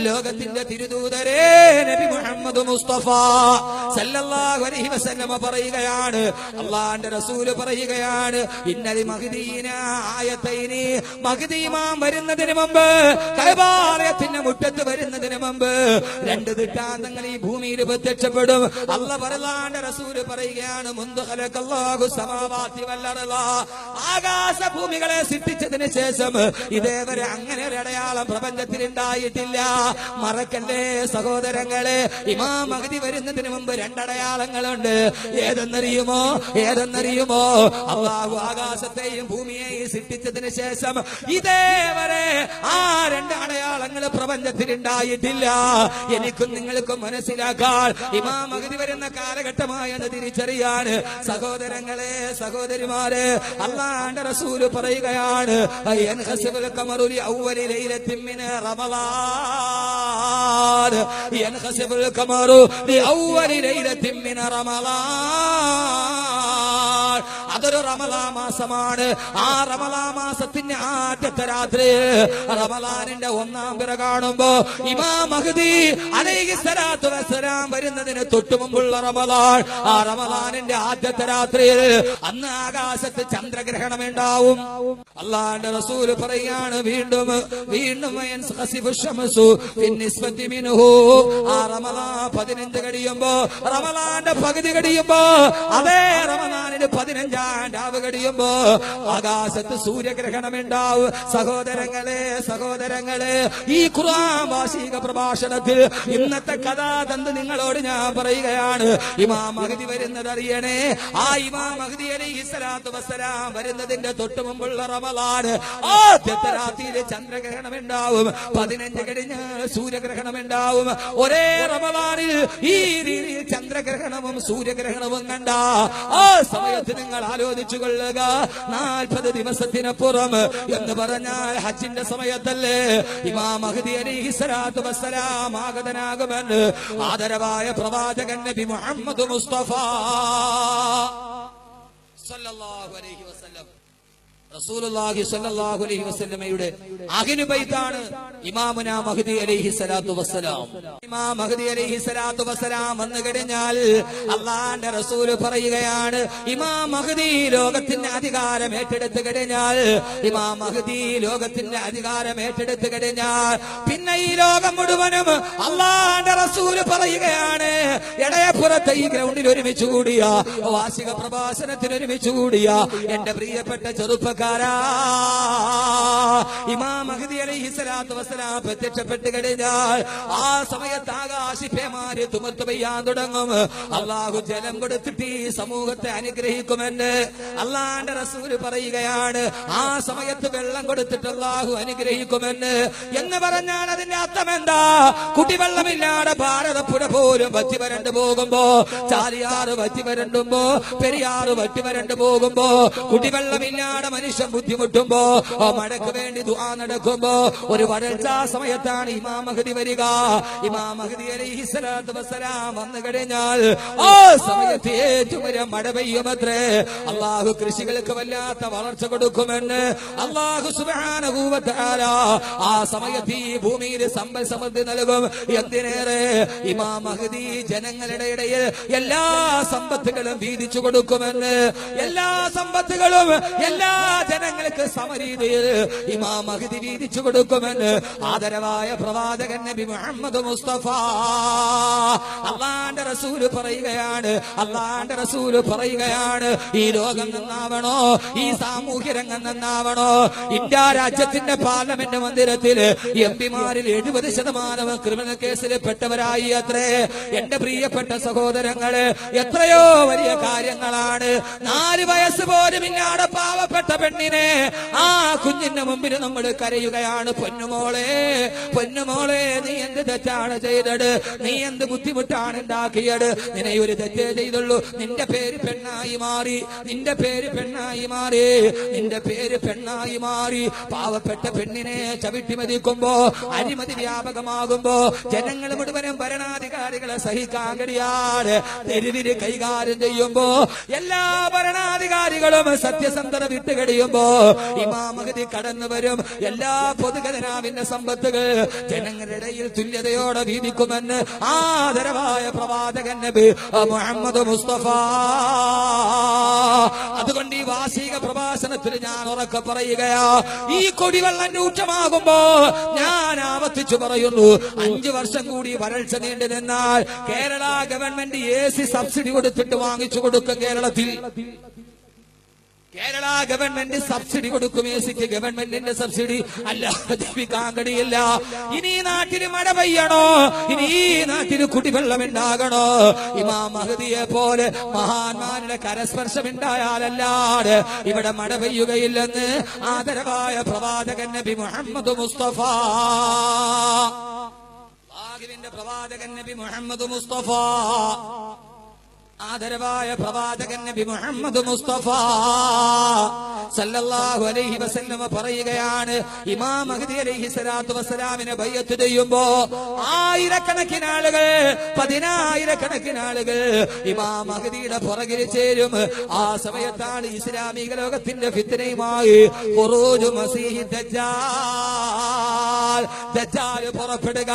ലോകത്തിന്റെ തിരുദൂതരേ നബി മുഹമ്മദ് മുസ്തഫ സല്ലല്ലാഹു അലൈഹി വസല്ലമ പറയുകയാണ്, അല്ലാഹുവിന്റെ റസൂൽ പറയുകയാണ്, ഇന്നൽ മഹ്ദീന ആയതൈനി, മഹ്ദി ഇമാം വരുന്നതിന് മുമ്പ്, കഅബാലയത്തിന്റെ മുറ്റത്ത് വരുന്നതിന് മുമ്പ് 2 ദൃഷ്ടാന്തങ്ങൾ ഈ ഭൂമിയിൽ പ്രത്യക്ഷപ്പെടും. അല്ലാഹുവിന്റെ റസൂൽ പറയുകയാണ്, മുൻദു ഖലഖല്ലാഹു സമാവാതി വൽ അർള, ആകാശ ഭൂമികളെ സൃഷ്ടിച്ചതിന് ശേഷം ഇതേവരെ അങ്ങനെ ഒരു അടയാളം പ്രപഞ്ചത്തിൽ ഉണ്ടായിട്ടില്ല. മറക്കല്ലേ സഹോദരങ്ങളെ, ഇമാം മഹ്ദി വരുന്നതിന് മുമ്പ് 2 അടയാളങ്ങളുണ്ട്. ഏതെന്നറിയുമോ? അല്ലാഹു ആകാശത്തെയും ഭൂമിയെയും സൃഷ്ടിച്ചതിന് ശേഷം ഇതേവരെ ആ 2 അടയാളങ്ങൾ പ്രപഞ്ചത്തിൽ ഉണ്ടായിട്ടില്ല. എനിക്കും നിങ്ങൾക്കും മനസ്സിലാക്കാൻ ഇമാം മഹ്ദി വരുന്ന കാലഘട്ടമായെന്ന് തിരിച്ചറിയാൻ സഹോദരങ്ങളെ, സഹോദരിമാരെ, അല്ലാഹുവിന്റെ റസൂൽ പറയുകയാണ്, യൻഖസിബുൽ ഖമറു ലി അവ്വലി ലൈലത്തിൻ മിൻ റമളാൻ, യൻഖസിബുൽ ഖമറു ലി അവ്വലി ലൈലത്തിൻ മിൻ റമളാൻ. അതൊരു റമളാൻ മാസമാണ്. ആ റമളാൻ മാസത്തിന്റെ ആദ്യത്തെ രാത്രി, റമളാനിന്റെ 1-ാം പിറ കാണുമ്പോ ഇമാം മഹ്ദി അലൈഹിസ്സലാത്തു വസ്സലാം വരുന്നതിന് തൊട്ടു മുമ്പുള്ള റമളാൻ, ആ റമളാനിന്റെ ആദ്യത്തെ രാത്രിയിൽ അന്ന് ആകാശത്ത് ചന്ദ്രഗ്രഹണം ഉണ്ടാവും. അല്ലാഹുവിന്റെ റസൂൽ പറയാണ്, വീണ്ടും ആ റമളാൻ 15 കഴിയുമ്പോ, റമളാന്റെ പകുതി കഴിയുമ്പോ, അതേ റമളാനിന് 15-ാം രാവ് കഴിയുമ്പോ ആകാശത്ത് സൂര്യഗ്രഹണം ഉണ്ടാവും. സഹോദരങ്ങളെ, ഈ ഖുർആൻ വാർഷിക പ്രഭാഷണത്തിൽ ഇന്നത്തെ കഥാതന്ത് നിങ്ങളോട് ഞാൻ പറയുകയാണ്. ഇമാം മഹ്ദി വരുന്നത് അറിയണേ. ആ ഇമാം മഹ്ദി അലൈഹിസ്സലാത്തു വസ്സലാം വരുന്നതിന്റെ തൊട്ടു മുമ്പുള്ള റമളാൻ ആദ്യത്തെ രാത്രിയിൽ ചന്ദ്രഗ്രഹണം ഉണ്ടാവും. 15 കഴിഞ്ഞ് സൂര്യഗ്രഹണം ഉണ്ടാവും. ഒരേ റമളാനിൽ ഈ രീതിയിൽ ചന്ദ്രഗ്രഹണവും സൂര്യഗ്രഹണവും കണ്ട ആ സമയത്ത് നിങ്ങൾ ആലോചിച്ചു കൊള്ളുക, 40 ദിവസത്തിനപ്പുറം എന്ന് പറഞ്ഞാൽ ഹജ്ജിന്റെ സമയത്തല്ലേ ഇമാം മഹ്ദി അലൈഹിസ്സലാത്തു വസ്സലാം ആഗതനാകുമെന്ന് ആദരവായ പ്രവാചകൻ നബി മുഹമ്മദ് മുസ്തഫ സല്ലല്ലാഹു അലൈഹി വസല്ലം, റസൂലുള്ളാഹി സ്വല്ലല്ലാഹു അലൈഹി വസല്ലമയുടെ അഹ്ലുബൈത്താണ് ഇമാമുന മഹ്ദി അലൈഹിസ്സലാത്തു വസ്സലാം. ഇമാം മഹ്ദി അലൈഹിസ്സലാത്തു വസ്സലാം വന്നു കഴിഞ്ഞാൽ അല്ലാഹുവിന്റെ റസൂൽ പറയുകയാണ്, ഇമാം മഹ്ദി ലോകത്തിന്റെ അധികാരം ഏറ്റെടുത്തു കഴിഞ്ഞാൽ, ഇമാം മഹ്ദി ലോകത്തിന്റെ അധികാരം ഏറ്റെടുത്തു കഴിഞ്ഞാൽ പിന്നെ ഈ ലോകം മുഴുവനും അല്ലാഹുവിന്റെ റസൂൽ പറയുകയാണ്, ഇടയപ്പുറത്തെ ഈ ഗ്രൗണ്ടിൽ ഒരുമിച്ച് കൂടിയ, വാർഷിക പ്രഭാഷണത്തിന് ഒരുമിച്ച് കൂടിയ എന്റെ പ്രിയപ്പെട്ട ചെറുപ്പക്കാർ, ഇമാം മഹ്ദി അലൈഹിസ്സലാത്തു വസ്സലാം പ്രത്യക്ഷപ്പെട്ട് കഴിഞ്ഞാൽ ആ സമയത്ത് ആകാശിപ്പേമാര് തുമത്ത് പെയ്യാൻ തുടങ്ങും. അള്ളാഹു ജലം കൊടുത്തിട്ട് ഈ സമൂഹത്തെ അനുഗ്രഹിക്കുമെന്ന് അള്ളാന്റെ റസൂല് പറയുകയാണ്. ആ സമയത്ത് വെള്ളം കൊടുത്തിട്ട് അള്ളാഹു അനുഗ്രഹിക്കുമെന്ന് എന്ന് പറഞ്ഞാൽ അതിന്റെ അർത്ഥം എന്താ? കുടിവെള്ളമില്ലാതെ ഭാരതപ്പുഴ പോലും വറ്റി വരണ്ടു പോകുമ്പോ, ചാലിയാറ് വറ്റി വരണ്ടുമ്പോ, പെരിയാറ് വറ്റി വരണ്ടു പോകുമ്പോ, കുടിവെള്ളമില്ലാതെ മനുഷ്യൻ ബുദ്ധിമുട്ടുമ്പോ, മഴയ്ക്ക് വേണ്ടി ദുആ നടക്കുമ്പോ, ഒരു വരൾച്ച സമയത്താണ് ഇമാം മഹ്ദി വരിക. ഇമാം മഹ്ദി അലൈഹിസ്സലാത്തു വസ്സലാം വന്നു കഴിഞ്ഞാൽ ആ സമയത്ത് ഏറ്റവും വലിയ മഴ പെയ്യുമത്രേ. അള്ളാഹു കൃഷികൾക്ക് വല്ലാത്ത വളർച്ച കൊടുക്കുമെന്ന് അള്ളാഹു സുബ്ഹാനഹു വ തആല ആ സമയത്ത് ഈ ഭൂമിയിൽ സമ്പൽ സമൃദ്ധി നൽകും. എന്തിനേറെ ഇമാം മഹ്ദി ജനങ്ങളുടെ ഇടയിൽ എല്ലാ സമ്പത്തുകളും വീതിച്ചു കൊടുക്കുമെന്ന്, എല്ലാ സമ്പത്തുകളും എല്ലാ ജനങ്ങൾക്ക് സമരീതിയിൽ ഇമാം മഹ്ദി വീതിച്ചു കൊടുക്കുമെന്ന് ആദരവായ പ്രവാചകൻ നബി മുഹമ്മദ് മുസ്തഫ അല്ലാഹുവിന്റെ റസൂല് പറയുകയാണ്. അല്ലാഹുവിന്റെ റസൂല് പറയുകയാണ്, ഈ ലോകം നന്നാവണോ, ഈ സാമൂഹ്യ രംഗം നന്നാവണോ, ഇന്ത്യ രാജ്യത്തിന്റെ പാർലമെന്റ് മന്ദിരത്തിൽ എംപിമാരിൽ 70% ക്രിമിനൽ കേസിൽ പെട്ടവരായി അത്രേ. എന്റെ പ്രിയപ്പെട്ട സഹോദരങ്ങള്, എത്രയോ വലിയ കാര്യങ്ങളാണ്. 4 വയസ്സ് പോലും ഇല്ലാതെ പാവപ്പെട്ട പെണ്ണിനെ ആ കുഞ്ഞിന്റെ മുമ്പിൽ നമ്മൾ കരയുകയാണ്. പൊന്നുമോളെ, പൊന്നുമോളെ, നീ എന്ത് തെറ്റാണ് ചെയ്തത്? നീ എന്ത് ബുദ്ധിമുട്ടാണ് ഉണ്ടാക്കിയത്? നിന്നെ ഒരു തെറ്റേ ചെയ്തുള്ളൂ. നിന്റെ പേര് പെണ്ണായി മാറി, നിന്റെ പേര് പെണ്ണായി മാറി, നിന്റെ പേര് പെണ്ണായി മാറി. പാവപ്പെട്ട പെണ്ണിനെ ചവിട്ടി മതിക്കുമ്പോ, അഴിമതി വ്യാപകമാകുമ്പോ, ജനങ്ങൾ മുഴുവനും ഭരണാധികാരികളെ സഹിക്കാൻ കഴിയാതെ തെരുവില് കൈകാര്യം ചെയ്യുമ്പോ എല്ലാ ഭരണാധികാരികളും സത്യസന്ധത വിട്ടുകടി കഴിയുമ്പോ ഇമാം മഹ്ദി കടന്നു വരും. എല്ലാ പൊതുഖജനാവിന്റെ സമ്പത്തുകൾ ജനങ്ങളുടെ ഇടയിൽ തുല്യതയോടെ വീതിക്കുമെന്ന് ആദരവായ പ്രവാചകൻ നബി മുഹമ്മദ് മുസ്തഫ. അതുകൊണ്ട് ഈ വാർഷിക പ്രഭാഷണത്തിൽ ഞാൻ ഉറക്കെ പറയുകയാ, ഈ കൊടിവെള്ളം രൂക്ഷമാകുമ്പോ ഞാൻ ആവർത്തിച്ചു പറയുന്നു, 5 വർഷം കൂടി വരൾച്ച നീണ്ടു നിന്നാൽ കേരള ഗവൺമെന്റ് AC സബ്സിഡി കൊടുത്തിട്ട് വാങ്ങിച്ചു കൊടുക്കും. കേരള ഗവൺമെന്റ് സബ്സിഡി കൊടുക്കും. ഏസിക്ക് ഗവൺമെന്റിന്റെ സബ്സിഡി അല്ലാതെ ലഭിക്കാൻ കഴിയില്ല. ഇനി ഈ നാട്ടിൽ മഴ പെയ്യണോ, ഇനി ഈ നാട്ടിൽ കുടിവെള്ളം ഉണ്ടാകണോ, ഇമാം മഹ്ദിയെ പോലെ മഹാന്മാരുടെ കരസ്പർശം ഉണ്ടായാലല്ലാതെ ഇവിടെ മഴ പെയ്യുകയില്ലെന്ന് ആദരവായ പ്രവാചകൻ നബി മുഹമ്മദ് മുസ്തഫ. പ്രവാചകൻ നബി മുഹമ്മദ് മുസ്തഫ, ആദരവായ പ്രവാചകൻ നബി മുഹമ്മദ് മുസ്തഫ സല്ലല്ലാഹു അലൈഹി വസല്ലം പറയുകയാണ്, ഇമാം മഹ്ദി അലൈഹി സ്വലാത്തു വസ്സലാമിനെ ബൈഅത്ത് ചെയ്യുമ്പോ ആയിരക്കണക്കിന് ആളുകൾ, 10,000കണക്കിന് ആളുകൾ ഇമാം മഹ്ദിയുടെ പുറകിൽ ചേരും. ആ സമയത്താണ് ഇസ്ലാമിക ലോകത്തിന്റെ ഫിത്നയുമായി ഖുറൂജു മസീഹി ദജ്ജാൽ, ദജ്ജാൽ പുറപ്പെടുക.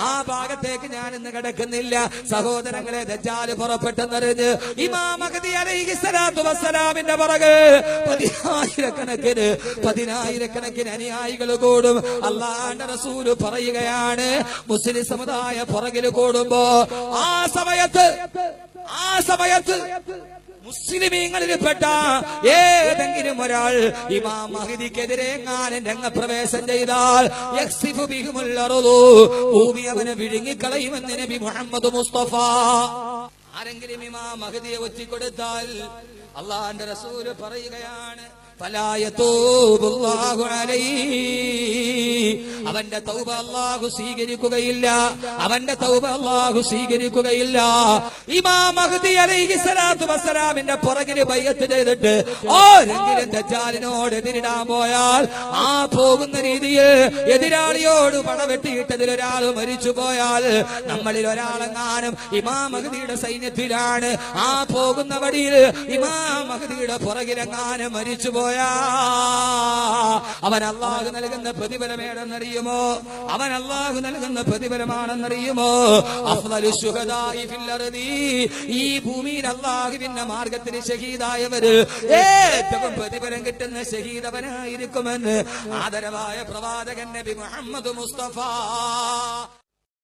ആ ഭാഗത്തേക്ക് ഞാൻ ഇന്ന് കിടക്കുന്നില്ല സഹോദരങ്ങളെ. ദജ്ജാൽ പുറപ്പെട്ടെന്നറിഞ്ഞ് ഇമാം മഹ്ദി അലൈഹി സ്വലാത്തു വസ്സലാമിന്റെ പുറകെ 10,000കണക്കിന് അനുയായികൾ കൂടും. അല്ലാഹുവിന്റെ റസൂല് പറയുകയാണ്, മുസ്ലിം സമുദായ പുറകിൽ കൂടുമ്പോ ആ സമയത്ത് മുസ്ലിമീങ്ങളിൽപ്പെട്ട ഏതെങ്കിലും ഒരാൾ ഇമാം മഹ്ദിക്കെതിരെ എങ്ങാനും രംഗപ്രവേശം ചെയ്താൽ ഭൂമി അവനെ വിഴുങ്ങിക്കളയുമെന്ന് നബി മുഹമ്മദ് മുസ്തഫ. ആരെങ്കിലും ഇമാം മഹ്ദിയെ ഒറ്റിക്കൊടുത്താൽ അല്ലാഹുവിന്റെ റസൂല് പറയുകയാണ്, അവന്റെ തൗബ അല്ലാഹു സ്വീകരിക്കുകയില്ല, അവന്റെ തൗബ അല്ലാഹു സ്വീകരിക്കുകയില്ല. ഇമാം മഹ്ദി അലൈഹി സ്വലാത്തു വസ്സലാമിന്റെ പുറകിൽ ബൈഅത്ത് ചെയ്തിട്ട് ഓരെങ്കിലും ദജ്ജാലിനോട് എതിരിടാൻ പോയാൽ ആ പോകുന്ന രീതിയിൽ എതിരാളിയോട് പടവെട്ടിയിട്ടതിൽ ഒരാൾ മരിച്ചു പോയാൽ, നമ്മളിൽ ഒരാളെങ്ങാനും ഇമാം മഹ്ദിയുടെ സൈന്യത്തിലാണ്, ആ പോകുന്ന വഴിയിൽ ഇമാം മഹ്ദിയുടെ പുറകിലെങ്ങാനും മരിച്ചു പോയാൽ അവൻ അല്ലാഹു നൽകുന്ന പ്രതിഫലമേടെന്നറിയുമോ? അവൻ അല്ലാഹു നൽകുന്ന പ്രതിഫലമാണെന്നറിയുമോ? അഫ്ളലു ശുഹദാഇ ഫിൽ അർദി, ഈ ഭൂമിയിൽ അല്ലാഹുവിന്റെ മാർഗത്തിൽ ശഹീദായവര് ഏറ്റവും പ്രതിഫലം കിട്ടുന്ന ശഹീദവനായിരിക്കുമെന്ന് ആദരവായ പ്രവാചകൻ നബി മുഹമ്മദ് മുസ്തഫ.